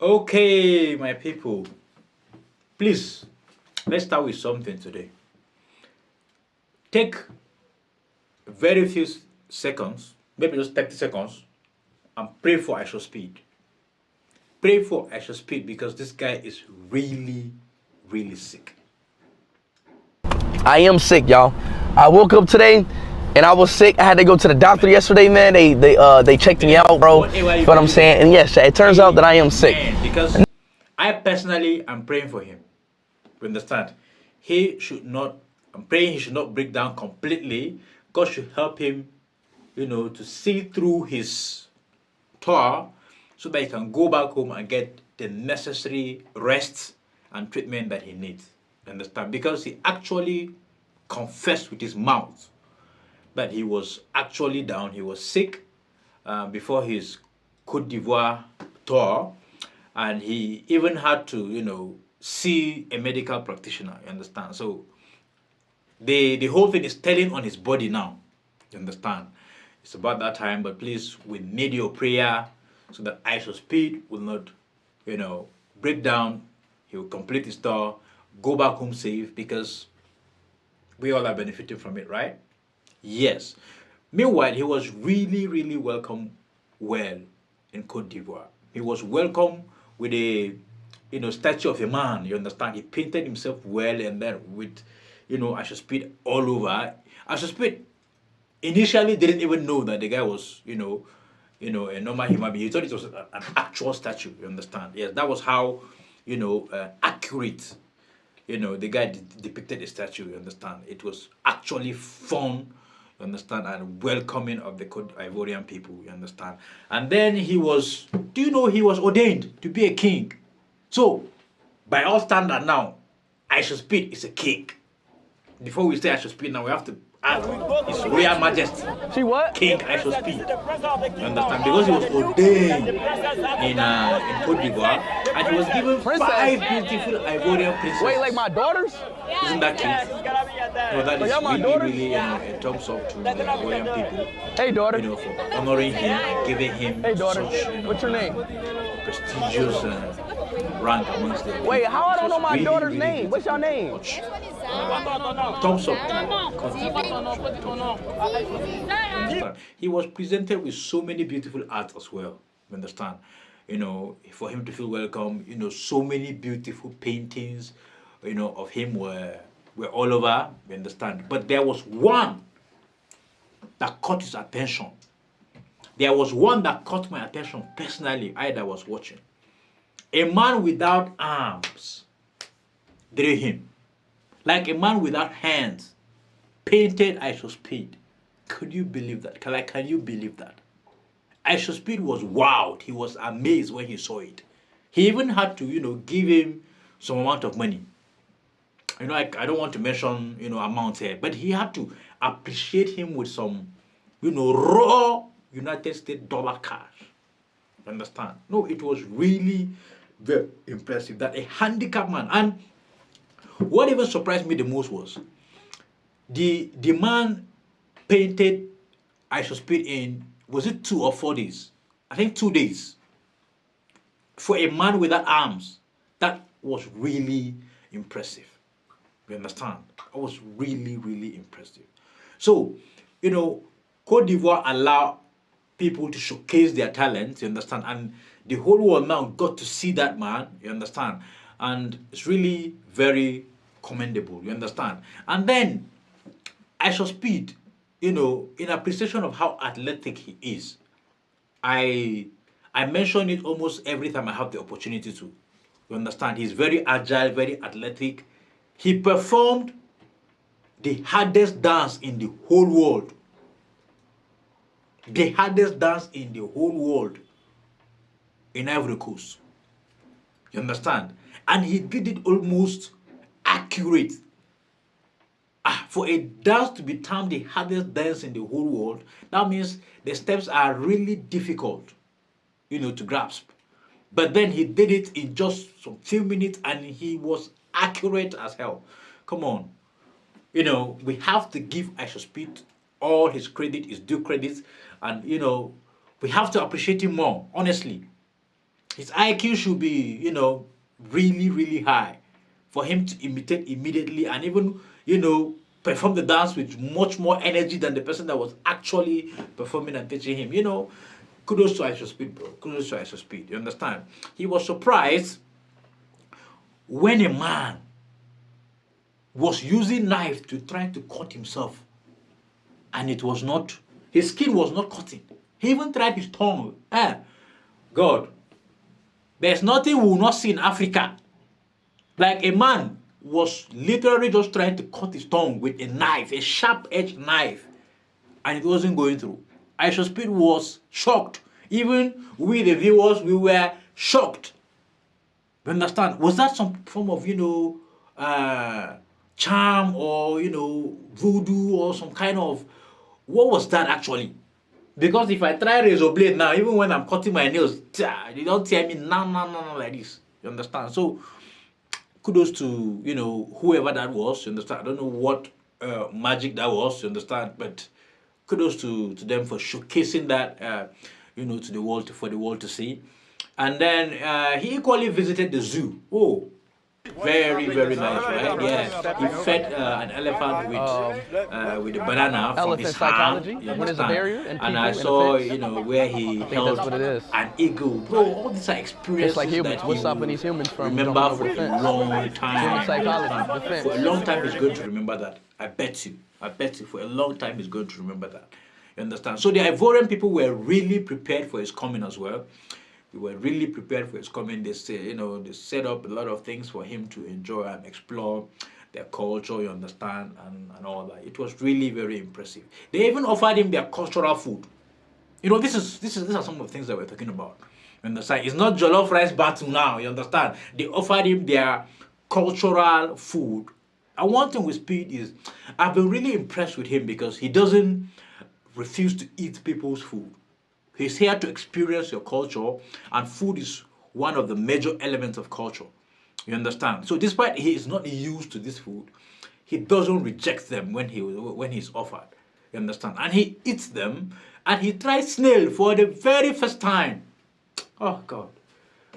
Okay, my people, please let's start with something today. Take very few seconds, maybe just 30 seconds, and pray for Ishowspeed. Pray for Ishowspeed because this guy is really, really sick. I am sick, y'all. I woke up today and I was sick. I had to go to the doctor yesterday, man. They checked me out, bro. You know what I'm saying? And yes, it turns out that I am sick. Man, because I personally am praying for him. You understand? He should not, I'm praying he should not break down completely. God should help him, to see through his tour so that he can go back home and get the necessary rest and treatment that he needs. Understand? Because he actually confessed with his mouth that he was actually down, he was sick before his Cote d'Ivoire tour, and he even had to, see a medical practitioner. You understand? So the whole thing is telling on his body now. You understand? It's about that time, but please, we need your prayer so that Ishowspeed will not, break down. He will complete his tour, go back home safe because we all are benefiting from it, right? Yes. Meanwhile, he was really, really welcome well in Cote d'Ivoire. He was welcome with a statue of a man. You understand? He painted himself well and then with Ishowspeed all over. Ishowspeed initially didn't even know that the guy was, a normal human being. He thought it was an actual statue. You understand? Yes, that was how, accurate, the guy depicted the statue. You understand? It was actually fun. You understand? And welcoming of the Cote Ivorian people. You understand? And then he was, he was ordained to be a king. So, by all standard now, Ishowspeed is a king. Before we say Ishowspeed now, we have to add His Royal Majesty. She what? King Ishowspeed. You understand? Because he was ordained in Cote d'Ivoire and he was given five beautiful Ivorian princesses. Wait, like my daughters? Isn't that cute? No, that is really, a thumbs up to the Ivorian people. Hey, daughter. For honoring him and giving him Hey, daughter. such, What's your name? prestigious rank amongst them. Wait, how I don't know my Really, daughter's really name? What's your name? much. Thumbs up to he was presented with so many beautiful art as well. You understand? For him to feel welcome, so many beautiful paintings, of him were all over. You understand? But there was one that caught his attention. There was one that caught my attention personally. I was watching. A man without arms drew him. Like a man without hands painted Ishowspeed. Could you believe that? Can you believe that? Ishowspeed was wowed. He was amazed when he saw it. He even had to, give him some amount of money. I don't want to mention, amounts here, but he had to appreciate him with some, raw United States dollar cash. Understand? No, it was really very impressive that a handicapped man. And what even surprised me the most was the man painted Ishowspeed in, was it 2 or 4 days? I think 2 days. For a man without arms, that was really impressive. You understand? It was really, really impressive. So, Cote d'Ivoire allow people to showcase their talents, you understand? And the whole world now got to see that man, you understand? And it's really very commendable, you understand? And then Ishowspeed, in appreciation of how athletic he is, I mention it almost every time I have the opportunity to. You understand? He's very agile, very athletic. He performed the hardest dance in the whole world. The hardest dance in the whole world in Ivory Coast. You understand? And he did it almost accurate. For a dance to be termed the hardest dance in the whole world, that means the steps are really difficult, to grasp. But then he did it in just some few minutes and he was accurate as hell. Come on. We have to give Ishowspeed all his credit, his due credit, and we have to appreciate him more, honestly. His IQ should be, really, really high for him to imitate immediately and even, perform the dance with much more energy than the person that was actually performing and teaching him. Kudos to Ishowspeed, bro. Kudos to Ishowspeed. You understand? He was surprised when a man was using knife to try to cut himself, and it was not, his skin was not cutting. He even tried his tongue. God, there's nothing we will not see in Africa. Like a man was literally just trying to cut his tongue with a knife, a sharp-edged knife, and it wasn't going through. Ishowspeed was shocked. Even we, the viewers, we were shocked. You understand? Was that some form of, charm or, voodoo or some kind of, what was that actually? Because if I try razor blade now, even when I'm cutting my nails, they don't tell me no, like this. You understand? So kudos to, whoever that was. You understand? I don't know what magic that was. You understand? But kudos to them for showcasing that, to the world, for the world to see. And then he equally visited the zoo. Oh, very, very nice, right? Yeah, he fed an elephant with a banana from Elephant his hand. psychology. You When there's a understand? barrier and And I people saw, and a fence. where he I think held that's what it is. an eagle. Bro, all these are experiences It's like humans. that What's he stopping will these humans from remember jumping for over the a fence? long time. Human psychology, the fence. For a long time, he's going to remember that. I bet you. For a long time, he's going to remember that. You understand? So the Ivorian people were really prepared for his coming as well. They were really prepared for his coming. They say, they set up a lot of things for him to enjoy and explore their culture, you understand, and all that. It was really very impressive. They even offered him their cultural food. These are some of the things that we're talking about. You understand? It's not jollof rice battle now, you understand? They offered him their cultural food. And one thing with Speed is I've been really impressed with him because he doesn't refuse to eat people's food. He's here to experience your culture, and food is one of the major elements of culture. You understand? So despite he is not used to this food, he doesn't reject them when he's offered. You understand? And he eats them, and he tries snail for the very first time. Oh God.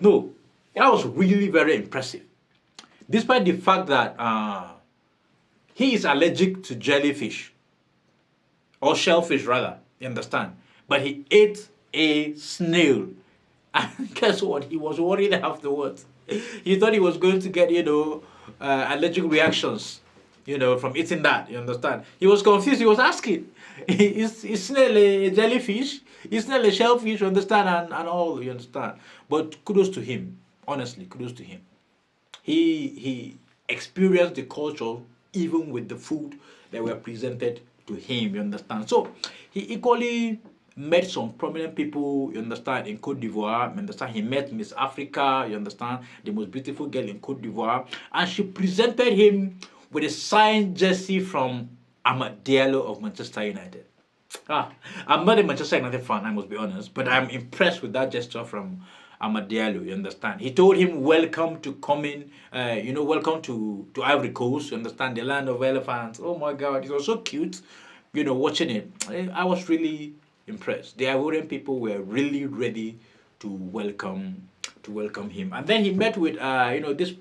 No, that was really very impressive. Despite the fact that he is allergic to jellyfish, or shellfish rather, you understand? But he ate a snail. And guess what? He was worried afterwards. He thought he was going to get, allergic reactions, from eating that. You understand? He was confused. He was asking, is snail a jellyfish? Is snail a shellfish? You understand? And all, you understand? But kudos to him. Honestly, kudos to him. He experienced the culture even with the food that were presented to him, you understand? So he equally met some prominent people, you understand, in Cote d'Ivoire. You understand? He met Miss Africa, you understand, the most beautiful girl in Cote d'Ivoire, and she presented him with a signed jersey from Amad Diallo of Manchester United. I'm not a Manchester United fan, I must be honest, but I'm impressed with that gesture from Amad Diallo, you understand? He told him, welcome to coming, welcome to Ivory Coast, you understand, the land of elephants. Oh my God, it was so cute, watching it. I was really impressed. The Ivorian people were really ready to welcome him. And then he met with, this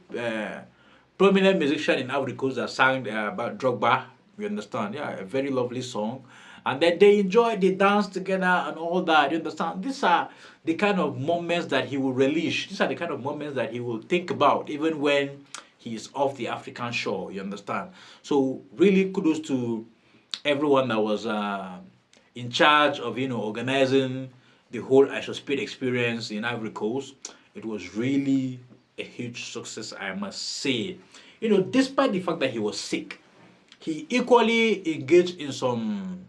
prominent musician in Ivory Coast that sang about Drogba, you understand? Yeah, a very lovely song. And then they enjoyed, they danced together and all that. You understand? These are the kind of moments that he will relish. These are the kind of moments that he will think about, even when he is off the African shore. You understand? So really kudos to everyone that was in charge of organizing the whole Ishowspeed experience in Ivory Coast. It was really a huge success, I must say. Despite the fact that he was sick, he equally engaged in some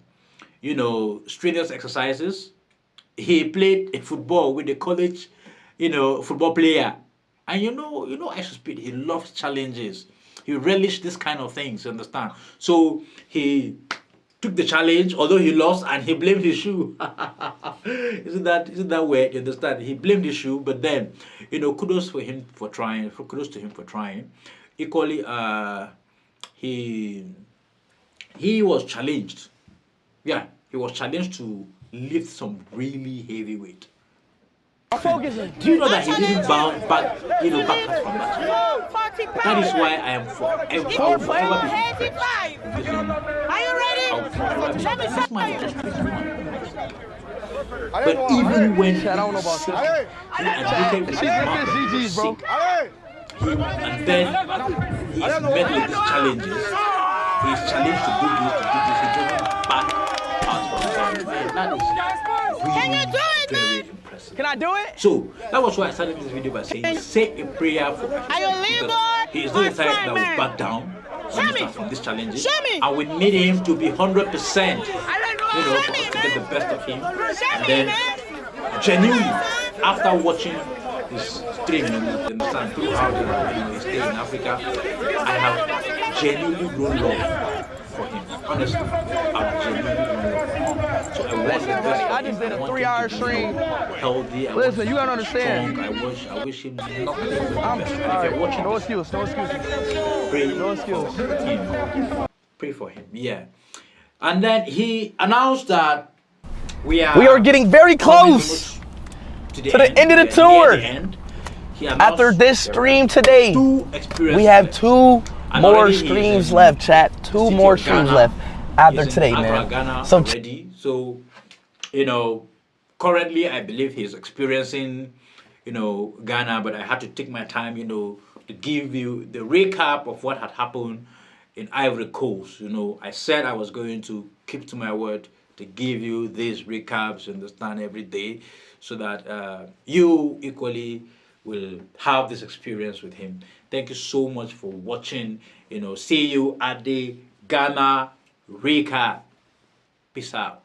strenuous exercises. He played a football with the college, football player. And Ishowspeed, he loves challenges. He relished this kind of things, you understand? So he took the challenge, although he lost, and he blamed his shoe. Isn't that weird? You understand? He blamed his shoe, but then, kudos for him for trying. Kudos to him for trying. Equally, he was challenged. Yeah, he was challenged to lift some really heavy weight. focusing. Do you know that he didn't bounce back, backwards from that? That is why I am forever be listen, Are you ready? I'll forever be Let me this man show is you. just 21. But even when Chad, I don't know about sick, this. he admitted with his mouth that he was GG's, bro. sick. And then he's met with these challenges. He's challenged to do this, He doesn't back out from that. Man, that is really very impressive. Can I do it? So that was why I started this video by saying, say a prayer for him. Are you leaving, Because he is not the or type that will fireman? back down from this challenge. Show me. And we need him to be 100%, Show for me, us to get the man. best of him. Show And me, then, man. genuinely, after watching his stream, you understand, throughout his stay in Africa, I have genuinely grown love for him. Honestly, I've genuinely grown love for him. So I want the best for I him. just did a want him 3-hour to be stream. healthy. I Listen, want you him gotta to be understand. strong. I wish him nothing but the I'm best. And if sorry. you're watching No this, excuse, no excuse. pray No excuse. for him. Pray for him. Yeah. And then he announced that we are getting very coming close to the end of the We are tour. near the end. He announced After this there stream are today, 2 experiences we have left. 2 And more already he is streams in left, chat. 2 city more of streams Ghana. left after He's in today, Accra, man. Ghana So already. So, currently I believe he's experiencing, Ghana, but I had to take my time, to give you the recap of what had happened in Ivory Coast. I said I was going to keep to my word to give you these recaps, understand, every day, so that you equally will have this experience with him. Thank you so much for watching. See you at the Ghana recap. Peace out.